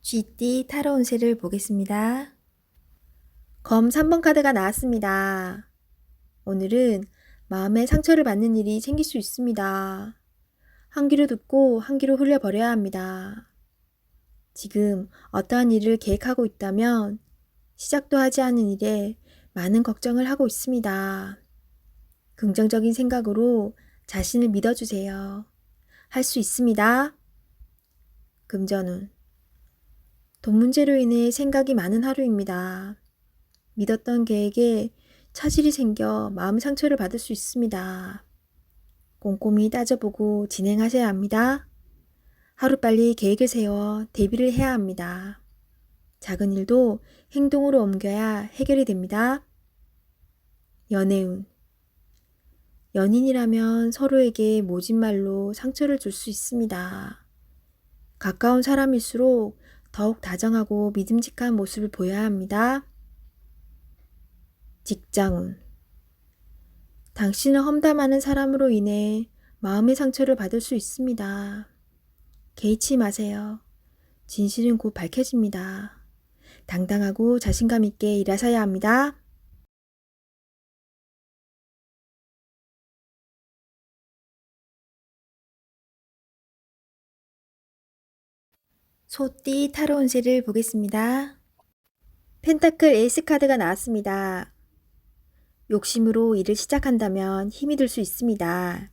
쥐띠 타로 운세를 보겠습니다. 검 3번 카드가 나왔습니다. 오늘은 마음의 상처를 받는 일이 생길 수 있습니다. 한 귀로 듣고 한 귀로 흘려버려야 합니다. 지금 어떠한 일을 계획하고 있다면 시작도 하지 않은 일에 많은 걱정을 하고 있습니다. 긍정적인 생각으로 자신을 믿어주세요. 할 수 있습니다. 금전운. 돈 문제로 인해 생각이 많은 하루입니다. 믿었던 계획에 차질이 생겨 마음 상처를 받을 수 있습니다. 꼼꼼히 따져보고 진행하셔야 합니다. 하루빨리 계획을 세워 대비를 해야 합니다. 작은 일도 행동으로 옮겨야 해결이 됩니다. 연애운. 연인이라면 서로에게 모진 말로 상처를 줄 수 있습니다. 가까운 사람일수록 더욱 다정하고 믿음직한 모습을 보여야 합니다. 직장운. 당신을 험담하는 사람으로 인해 마음의 상처를 받을 수 있습니다. 개의치 마세요. 진실은 곧 밝혀집니다. 당당하고 자신감 있게 일하셔야 합니다. 소띠 타로 운세를 보겠습니다. 펜타클 에이스 카드가 나왔습니다. 욕심으로 일을 시작한다면 힘이 들 수 있습니다.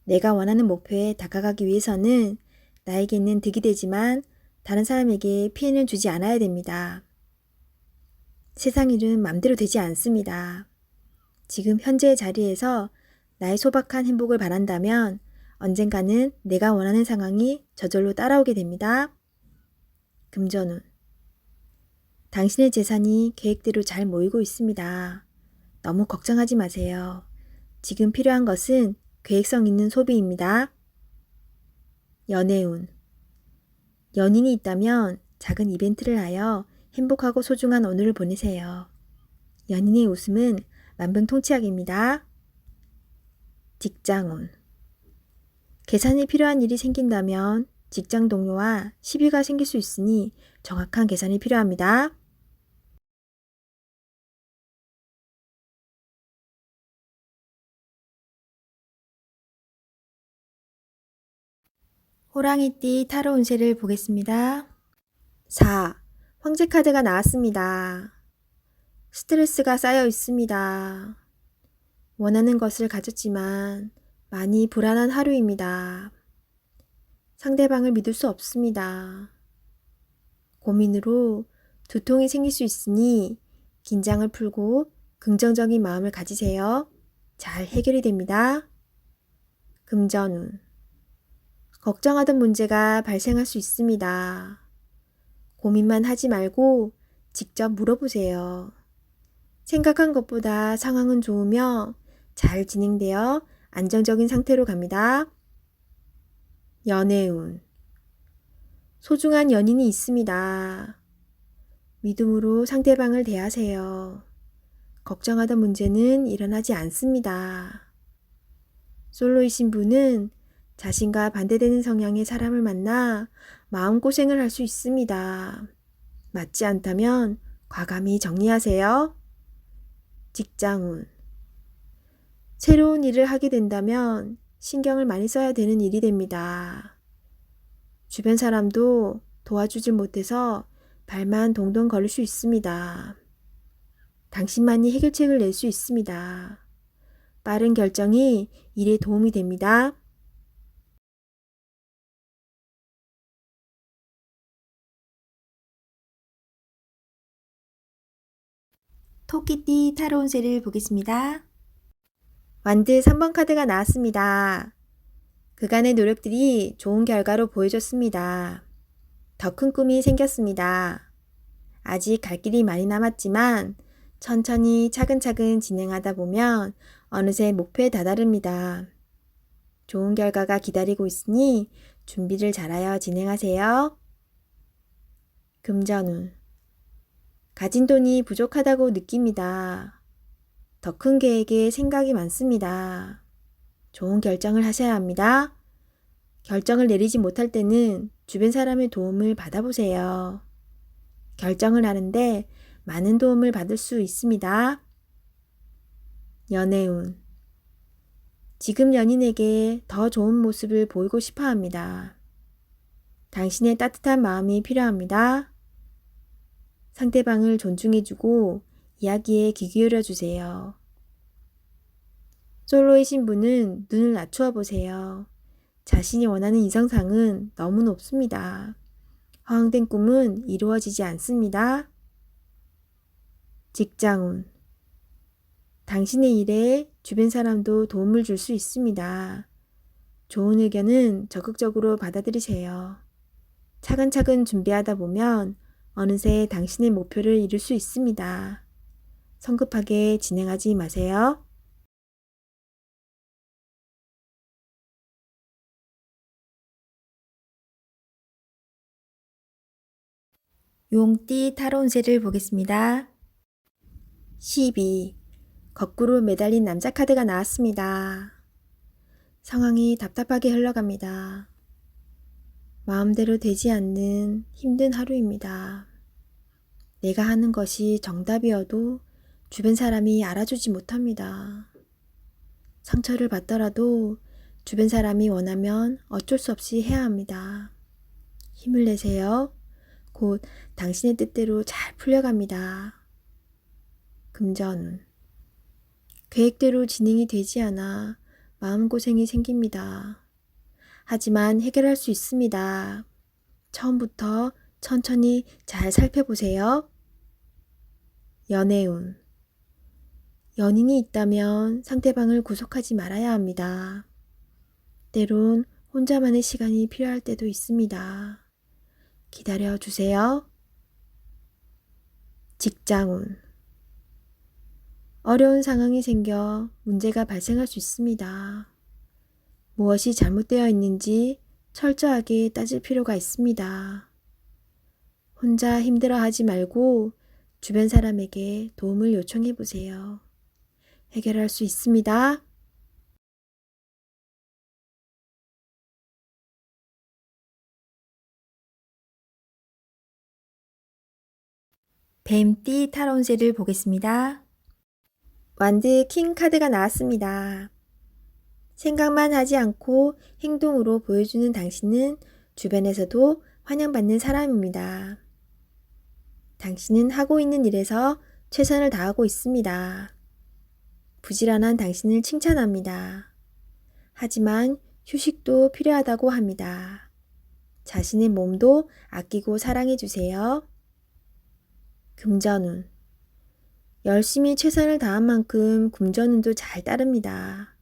내가 원하는 목표에 다가가기 위해서는 나에게는 득이 되지만 다른 사람에게 피해는 주지 않아야 됩니다. 세상 일은 맘대로 되지 않습니다. 지금 현재의 자리에서 나의 소박한 행복을 바란다면 언젠가는 내가 원하는 상황이 저절로 따라오게 됩니다. 금전운. 당신의 재산이 계획대로 잘 모이고 있습니다. 너무 걱정하지 마세요. 지금 필요한 것은 계획성 있는 소비입니다. 연애운. 연인이 있다면 작은 이벤트를 하여 행복하고 소중한 오늘을 보내세요. 연인의 웃음은 만병통치약입니다. 직장운. 계산이 필요한 일이 생긴다면 직장 동료와 시비가 생길 수 있으니 정확한 계산이 필요합니다. 호랑이띠 타로 운세를 보겠습니다. 4. 황제 카드가 나왔습니다. 스트레스가 쌓여 있습니다. 원하는 것을 가졌지만 많이 불안한 하루입니다. 상대방을 믿을 수 없습니다. 고민으로 두통이 생길 수 있으니 긴장을 풀고 긍정적인 마음을 가지세요. 잘 해결이 됩니다. 금전운. 걱정하던 문제가 발생할 수 있습니다. 고민만 하지 말고 직접 물어보세요. 생각한 것보다 상황은 좋으며 잘 진행되어 안정적인 상태로 갑니다. 연애운. 소중한 연인이 있습니다. 믿음으로 상대방을 대하세요. 걱정하던 문제는 일어나지 않습니다. 솔로이신 분은 자신과 반대되는 성향의 사람을 만나 마음고생을 할 수 있습니다. 맞지 않다면 과감히 정리하세요. 직장운. 새로운 일을 하게 된다면 신경을 많이 써야 되는 일이 됩니다. 주변 사람도 도와주질 못해서 발만 동동 걸릴 수 있습니다. 당신만이 해결책을 낼 수 있습니다. 빠른 결정이 일에 도움이 됩니다. 토끼띠 타로 운세를 보겠습니다. 완드 3번 카드가 나왔습니다. 그간의 노력들이 좋은 결과로 보여줬습니다. 더 큰 꿈이 생겼습니다. 아직 갈 길이 많이 남았지만 천천히 차근차근 진행하다 보면 어느새 목표에 다다릅니다. 좋은 결과가 기다리고 있으니 준비를 잘하여 진행하세요. 금전운. 가진 돈이 부족하다고 느낍니다. 더 큰 계획에 생각이 많습니다. 좋은 결정을 하셔야 합니다. 결정을 내리지 못할 때는 주변 사람의 도움을 받아보세요. 결정을 하는데 많은 도움을 받을 수 있습니다. 연애운. 지금 연인에게 더 좋은 모습을 보이고 싶어 합니다. 당신의 따뜻한 마음이 필요합니다. 상대방을 존중해주고 이야기에 귀 기울여 주세요. 솔로의 신부는 눈을 낮추어 보세요. 자신이 원하는 이성상은 너무 높습니다. 허황된 꿈은 이루어지지 않습니다. 직장운. 당신의 일에 주변 사람도 도움을 줄 수 있습니다. 좋은 의견은 적극적으로 받아들이세요. 차근차근 준비하다 보면 어느새 당신의 목표를 이룰 수 있습니다. 성급하게 진행하지 마세요. 용띠 타로 운세를 보겠습니다. 12. 거꾸로 매달린 남자 카드가 나왔습니다. 상황이 답답하게 흘러갑니다. 마음대로 되지 않는 힘든 하루입니다. 내가 하는 것이 정답이어도 주변 사람이 알아주지 못합니다. 상처를 받더라도 주변 사람이 원하면 어쩔 수 없이 해야 합니다. 힘을 내세요. 곧 당신의 뜻대로 잘 풀려갑니다. 금전운. 계획대로 진행이 되지 않아 마음고생이 생깁니다. 하지만 해결할 수 있습니다. 처음부터 천천히 잘 살펴보세요. 연애운. 연인이 있다면 상대방을 구속하지 말아야 합니다. 때론 혼자만의 시간이 필요할 때도 있습니다. 기다려 주세요. 직장운. 어려운 상황이 생겨 문제가 발생할 수 있습니다. 무엇이 잘못되어 있는지 철저하게 따질 필요가 있습니다. 혼자 힘들어하지 말고 주변 사람에게 도움을 요청해 보세요. 해결할 수 있습니다. 뱀띠 타로 운세를 보겠습니다. 완드 킹 카드가 나왔습니다. 생각만 하지 않고 행동으로 보여주는 당신은 주변에서도 환영받는 사람입니다. 당신은 하고 있는 일에서 최선을 다하고 있습니다. 부지런한 당신을 칭찬합니다. 하지만 휴식도 필요하다고 합니다. 자신의 몸도 아끼고 사랑해 주세요. 금전운. 열심히 최선을 다한 만큼 금전운도 잘 따릅니다.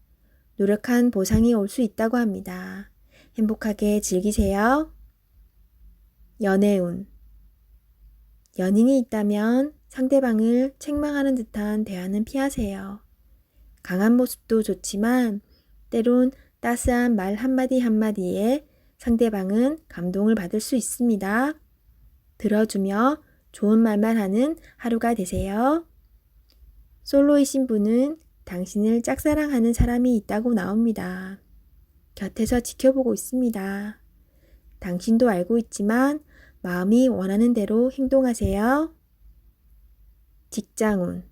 노력한 보상이 올 수 있다고 합니다. 행복하게 즐기세요. 연애운. 연인이 있다면 상대방을 책망하는 듯한 대화는 피하세요. 강한 모습도 좋지만 때론 따스한 말 한마디 한마디에 상대방은 감동을 받을 수 있습니다. 들어주며 좋은 말만 하는 하루가 되세요. 솔로이신 분은 당신을 짝사랑하는 사람이 있다고 나옵니다. 곁에서 지켜보고 있습니다. 당신도 알고 있지만 마음이 원하는 대로 행동하세요. 직장운.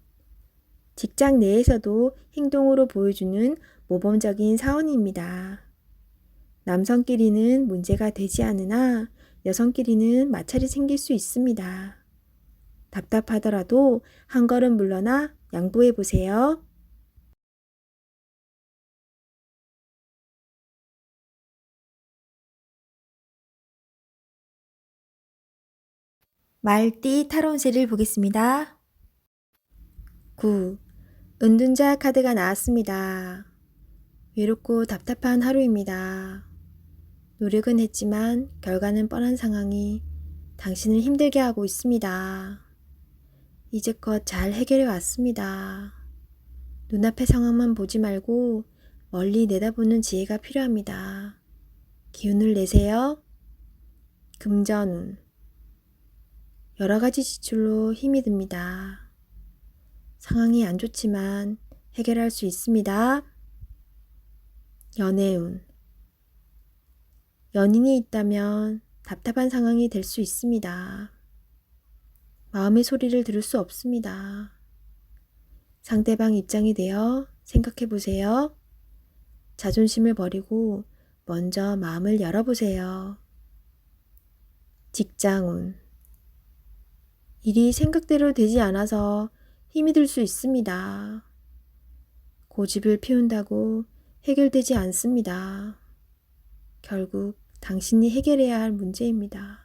직장 내에서도 행동으로 보여주는 모범적인 사원입니다. 남성끼리는 문제가 되지 않으나 여성끼리는 마찰이 생길 수 있습니다. 답답하더라도 한 걸음 물러나 양보해 보세요. 말띠 타로 운세를 보겠습니다. 9. 은둔자 카드가 나왔습니다. 외롭고 답답한 하루입니다. 노력은 했지만 결과는 뻔한 상황이 당신을 힘들게 하고 있습니다. 이제껏 잘 해결해 왔습니다. 눈앞의 상황만 보지 말고 멀리 내다보는 지혜가 필요합니다. 기운을 내세요. 금전운. 여러 가지 지출로 힘이 듭니다. 상황이 안 좋지만 해결할 수 있습니다. 연애운. 연인이 있다면 답답한 상황이 될 수 있습니다. 마음의 소리를 들을 수 없습니다. 상대방 입장이 되어 생각해 보세요. 자존심을 버리고 먼저 마음을 열어보세요. 직장운. 일이 생각대로 되지 않아서 힘이 들 수 있습니다. 고집을 피운다고 해결되지 않습니다. 결국 당신이 해결해야 할 문제입니다.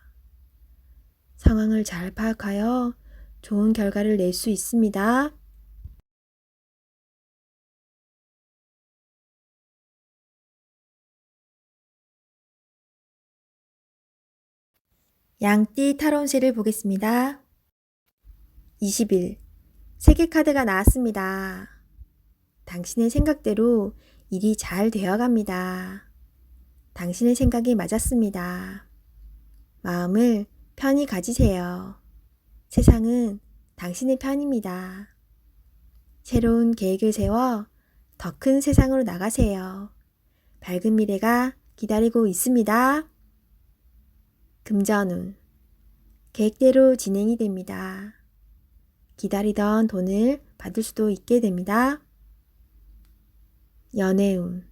상황을 잘 파악하여 좋은 결과를 낼 수 있습니다. 양띠 타로운세를 보겠습니다. 20일 세계 카드가 나왔습니다. 당신의 생각대로 일이 잘 되어갑니다. 당신의 생각이 맞았습니다. 마음을 편히 가지세요. 세상은 당신의 편입니다. 새로운 계획을 세워 더 큰 세상으로 나가세요. 밝은 미래가 기다리고 있습니다. 금전운. 계획대로 진행이 됩니다. 기다리던 돈을 받을 수도 있게 됩니다. 연애운.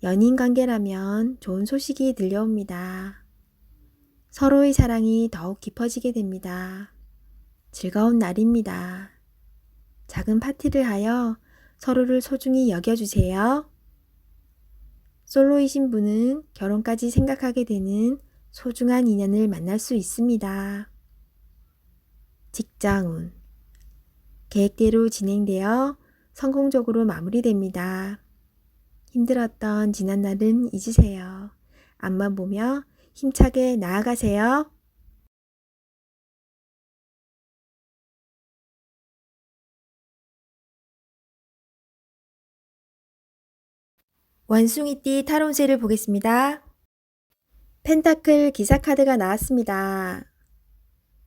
연인 관계라면 좋은 소식이 들려옵니다. 서로의 사랑이 더욱 깊어지게 됩니다. 즐거운 날입니다. 작은 파티를 하여 서로를 소중히 여겨주세요. 솔로이신 분은 결혼까지 생각하게 되는 소중한 인연을 만날 수 있습니다. 직장운. 계획대로 진행되어 성공적으로 마무리됩니다. 힘들었던 지난날은 잊으세요. 앞만 보며 힘차게 나아가세요. 원숭이띠 타로운세를 보겠습니다. 펜타클 기사 카드가 나왔습니다.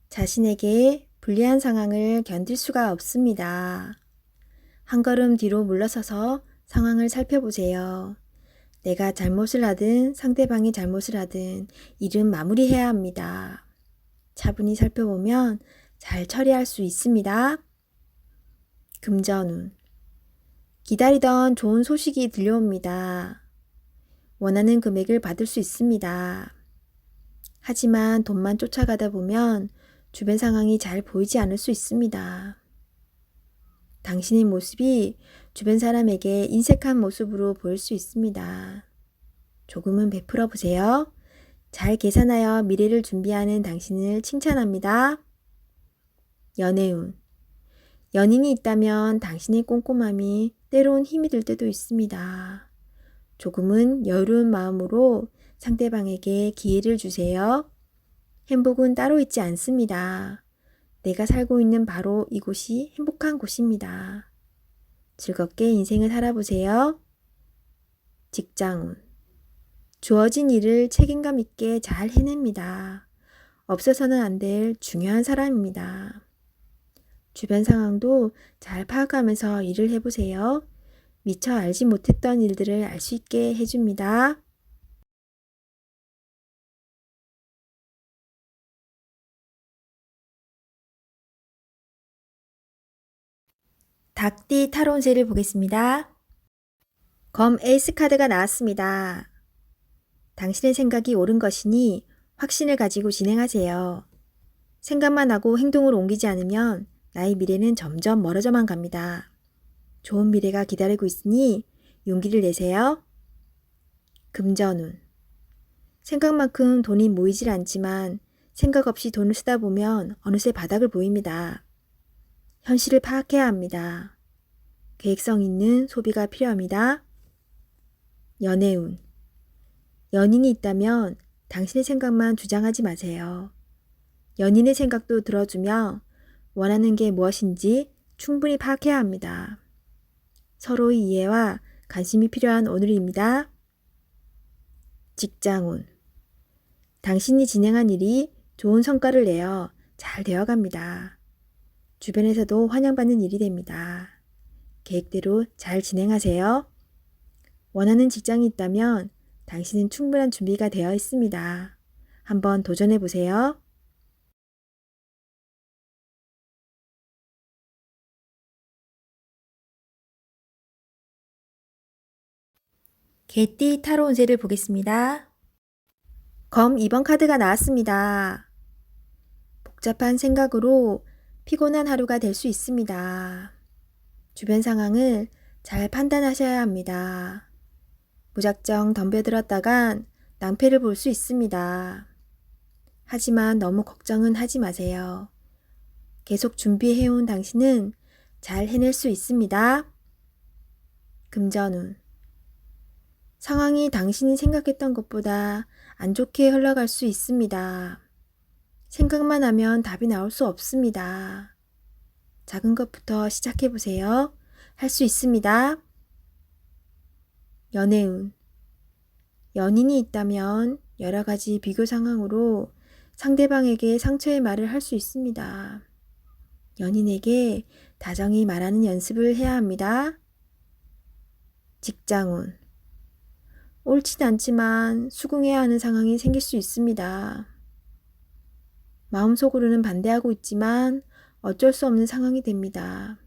자신에게 불리한 상황을 견딜 수가 없습니다. 한 걸음 뒤로 물러서서 상황을 살펴보세요. 내가 잘못을 하든 상대방이 잘못을 하든 일은 마무리해야 합니다. 차분히 살펴보면 잘 처리할 수 있습니다. 금전운. 기다리던 좋은 소식이 들려옵니다. 원하는 금액을 받을 수 있습니다. 하지만 돈만 쫓아가다 보면 주변 상황이 잘 보이지 않을 수 있습니다. 당신의 모습이 주변 사람에게 인색한 모습으로 보일 수 있습니다. 조금은 베풀어 보세요. 잘 계산하여 미래를 준비하는 당신을 칭찬합니다. 연애운. 연인이 있다면 당신의 꼼꼼함이 때론 힘이 들 때도 있습니다. 조금은 여유로운 마음으로 상대방에게 기회를 주세요. 행복은 따로 있지 않습니다. 내가 살고 있는 바로 이곳이 행복한 곳입니다. 즐겁게 인생을 살아보세요. 직장운. 주어진 일을 책임감 있게 잘 해냅니다. 없어서는 안 될 중요한 사람입니다. 주변 상황도 잘 파악하면서 일을 해보세요. 미처 알지 못했던 일들을 알 수 있게 해줍니다. 닭띠 타로운세를 보겠습니다. 검 에이스 카드가 나왔습니다. 당신의 생각이 옳은 것이니 확신을 가지고 진행하세요. 생각만 하고 행동으로 옮기지 않으면 나의 미래는 점점 멀어져만 갑니다. 좋은 미래가 기다리고 있으니 용기를 내세요. 금전운. 생각만큼 돈이 모이질 않지만 생각 없이 돈을 쓰다 보면 어느새 바닥을 보입니다. 현실을 파악해야 합니다. 계획성 있는 소비가 필요합니다. 연애운. 연인이 있다면 당신의 생각만 주장하지 마세요. 연인의 생각도 들어주며 원하는 게 무엇인지 충분히 파악해야 합니다. 서로의 이해와 관심이 필요한 오늘입니다. 직장운. 당신이 진행한 일이 좋은 성과를 내어 잘 되어갑니다. 주변에서도 환영받는 일이 됩니다. 계획대로 잘 진행하세요. 원하는 직장이 있다면 당신은 충분한 준비가 되어 있습니다. 한번 도전해 보세요. 개띠 타로 운세를 보겠습니다. 검 2번 카드가 나왔습니다. 복잡한 생각으로 피곤한 하루가 될 수 있습니다. 주변 상황을 잘 판단하셔야 합니다. 무작정 덤벼들었다간 낭패를 볼 수 있습니다. 하지만 너무 걱정은 하지 마세요. 계속 준비해온 당신은 잘 해낼 수 있습니다. 금전운. 상황이 당신이 생각했던 것보다 안 좋게 흘러갈 수 있습니다. 생각만 하면 답이 나올 수 없습니다. 작은 것부터 시작해 보세요. 할 수 있습니다. 연애운. 연인이 있다면 여러 가지 비교 상황으로 상대방에게 상처의 말을 할 수 있습니다. 연인에게 다정히 말하는 연습을 해야 합니다. 직장운. 옳진 않지만 수긍해야 하는 상황이 생길 수 있습니다. 마음속으로는 반대하고 있지만 어쩔 수 없는 상황이 됩니다.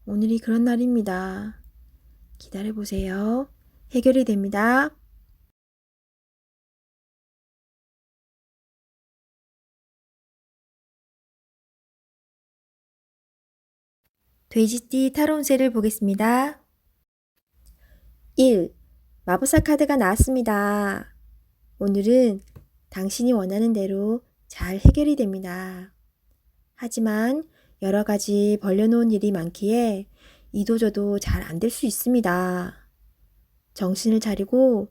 오늘이 그런 날입니다. 기다려보세요. 해결이 됩니다. 돼지띠 타로 운세를 보겠습니다. 1. 마법사 카드가 나왔습니다. 오늘은 당신이 원하는 대로 잘 해결이 됩니다. 하지만 여러 가지 벌려놓은 일이 많기에 이도저도 잘 안 될 수 있습니다. 정신을 차리고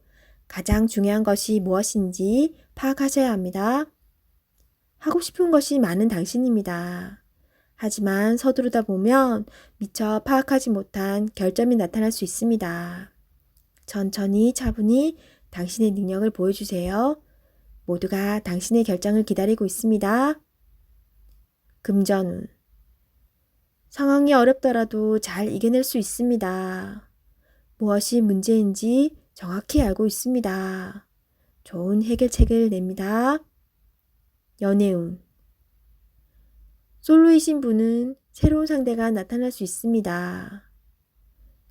가장 중요한 것이 무엇인지 파악하셔야 합니다. 하고 싶은 것이 많은 당신입니다. 하지만 서두르다 보면 미처 파악하지 못한 결점이 나타날 수 있습니다. 천천히 차분히 당신의 능력을 보여주세요. 모두가 당신의 결정을 기다리고 있습니다. 금전운. 상황이 어렵더라도 잘 이겨낼 수 있습니다. 무엇이 문제인지 정확히 알고 있습니다. 좋은 해결책을 냅니다. 연애운. 솔로이신 분은 새로운 상대가 나타날 수 있습니다.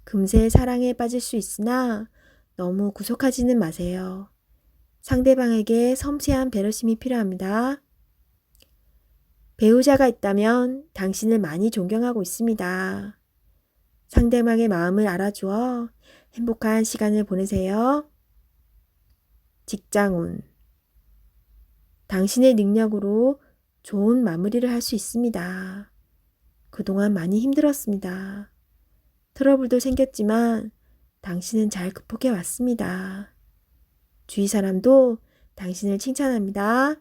금세 사랑에 빠질 수 있으나 너무 구속하지는 마세요. 상대방에게 섬세한 배려심이 필요합니다. 배우자가 있다면 당신을 많이 존경하고 있습니다. 상대방의 마음을 알아주어 행복한 시간을 보내세요. 직장운. 당신의 능력으로 좋은 마무리를 할 수 있습니다. 그동안 많이 힘들었습니다. 트러블도 생겼지만 당신은 잘 극복해 왔습니다. 주위 사람도 당신을 칭찬합니다.